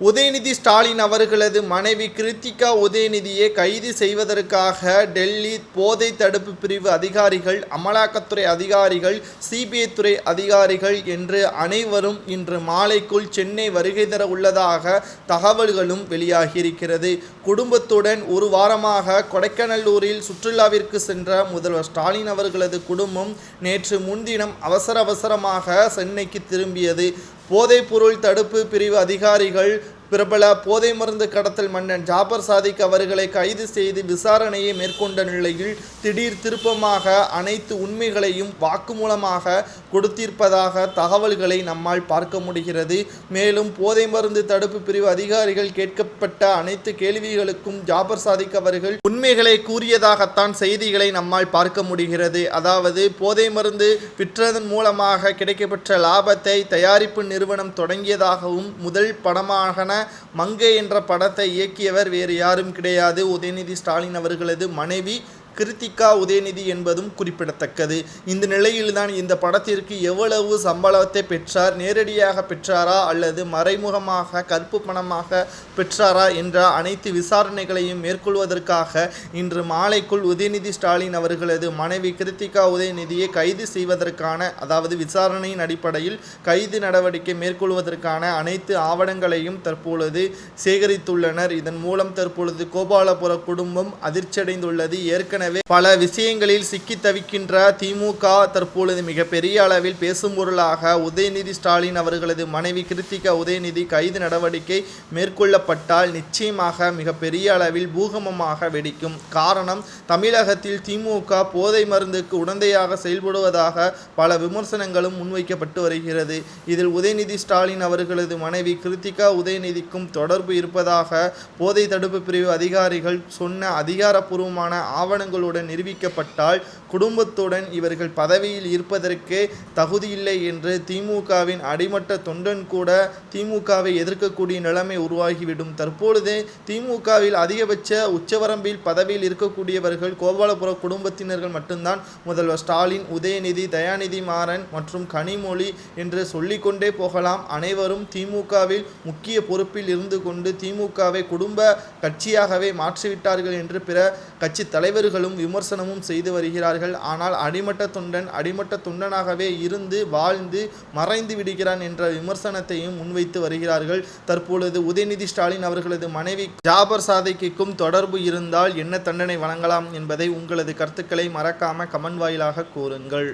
உதயநிதி ஸ்டாலின் அவர்களது மனைவி கிருத்திகா உதயநிதியை கைது செய்வதற்காக டெல்லி போதை தடுப்பு பிரிவு அதிகாரிகள், அமலாக்கத்துறை அதிகாரிகள், சிபிஐ துறை அதிகாரிகள் என்று அனைவரும் இன்று மாலைக்குள் சென்னை வருகை தர உள்ளதாக தகவல்களும் வெளியாகியிருக்கிறது. குடும்பத்துடன் ஒரு வாரமாக கொடைக்கானலூரில் சுற்றுலாவிற்கு சென்ற முதல்வர் ஸ்டாலின் அவர்களது குடும்பம் நேற்று முன்தினம் அவசரமாக சென்னைக்கு திரும்பியது. போதைப்பொருள் தடுப்பு பிரிவு அதிகாரிகள் பிரபல போதை மருந்து கடத்தல் மன்னன் ஜாபர் சாதிக் அவர்களை கைது செய்து விசாரணையை மேற்கொண்ட நிலையில் திடீர் திருப்பமாக அனைத்து உண்மைகளையும் வாக்குமூலமாக கொடுத்திருப்பதாக தகவல்களை நம்மால் பார்க்க முடிகிறது. மேலும் போதை மருந்து தடுப்பு பிரிவு அதிகாரிகள் கேட்கப்பட்ட அனைத்து கேள்விகளுக்கும் ஜாபர் சாதிக் அவர்கள் உண்மைகளை கூறியதாகத்தான் செய்திகளை நம்மால் பார்க்க முடிகிறது. அதாவது போதை மருந்து விற்றதன் மூலமாக கிடைக்கப்பெற்ற லாபத்தை தயாரிப்பு நிறுவனம் தொடங்கியதாகவும், முதல் படமாக மங்கை என்ற படத்தை இயக்கியவர் வேறு யாரும் கிடையாது, உதயநிதி ஸ்டாலின் அவர்களது மனைவி கிருத்திகா உதயநிதி என்பதும் குறிப்பிடத்தக்கது. இந்த நிலையில்தான் இந்த படத்திற்கு எவ்வளவு சம்பளத்தை பெற்றார், நேரடியாக பெற்றாரா அல்லது மறைமுகமாக கருப்பு பணமாக பெற்றாரா என்ற அனைத்து விசாரணைகளையும் மேற்கொள்வதற்காக இன்று மாலைக்குள் உதயநிதி ஸ்டாலின் அவர்களது மனைவி கிருத்திகா உதயநிதியை கைது செய்வதற்கான, அதாவது விசாரணையின் அடிப்படையில் கைது நடவடிக்கை மேற்கொள்வதற்கான அனைத்து ஆவணங்களையும் தற்பொழுது சேகரித்துள்ளனர். இதன் மூலம் தற்பொழுது கோபாலபுர குடும்பம் அதிர்ச்சியடைந்துள்ளது. ஏற்கனவே பல விஷயங்களில் சிக்கி தவிக்கின்ற திமுக தற்பொழுது மிகப்பெரிய அளவில் பேசும் பொருளாக உதயநிதி ஸ்டாலின் அவர்களது மனைவி கிருத்திகா உதயநிதி கைது நடவடிக்கை மேற்கொள்ளப்பட்டால் நிச்சயமாக மிகப்பெரிய அளவில் பூகம்பமாக வெடிக்கும். காரணம், தமிழகத்தில் திமுக போதை மருந்துக்கு உடந்தையாக செயல்படுவதாக பல விமர்சனங்களும் முன்வைக்கப்பட்டு வருகிறது. இதில் உதயநிதி ஸ்டாலின் அவர்களது மனைவி கிருத்திகா உதயநிதிக்கும் தொடர்பு இருப்பதாக போதை தடுப்பு பிரிவு அதிகாரிகள் சொன்ன அதிகாரப்பூர்வமான ஆவணங்களுடன் நிரூபிக்கப்பட்டால் குடும்பத்துடன் இவர்கள் பதவியில் இருப்பதற்கே தகுதியில்லை என்று திமுகவின் அடிமட்ட தொண்டன் கூட திமுகவை எதிர்க்கக்கூடிய நிலைமை உருவாகிவிடும். தற்பொழுது திமுகவில் அதிகபட்ச உச்சவரம்பில் பதவியில் இருக்கக்கூடியவர்கள் கோபாலபுர குடும்பத்தினர்கள் மட்டும்தான். முதல்வர் ஸ்டாலின், உதயநிதி, தயாநிதி மாறன் மற்றும் கனிமொழி என்று சொல்லிக்கொண்டே போகலாம். அனைவரும் திமுகவில் முக்கிய பொறுப்பில் இருந்து கொண்டு திமுகவை குடும்ப கட்சியாகவே மாற்றிவிட்டார்கள் என்று பிற கட்சி தலைவர்களும் விமர்சனமும் செய்து வருகிறார்கள். ஆனால் அடிமட்ட தொண்டனாகவே இருந்து வாழ்ந்து மறைந்து விடுகிறான் என்ற விமர்சனத்தையும் முன்வைத்து வருகிறார்கள். தற்பொழுது உதயநிதி ஸ்டாலின் அவர்களது மனைவி ஜாபர் சாதிக்கும் தொடர்பு இருந்தால் என்ன தண்டனை வழங்கலாம் என்பதை உங்களது கருத்துக்களை மறக்காம கமெண்ட் வாயிலாக கூறுங்கள்.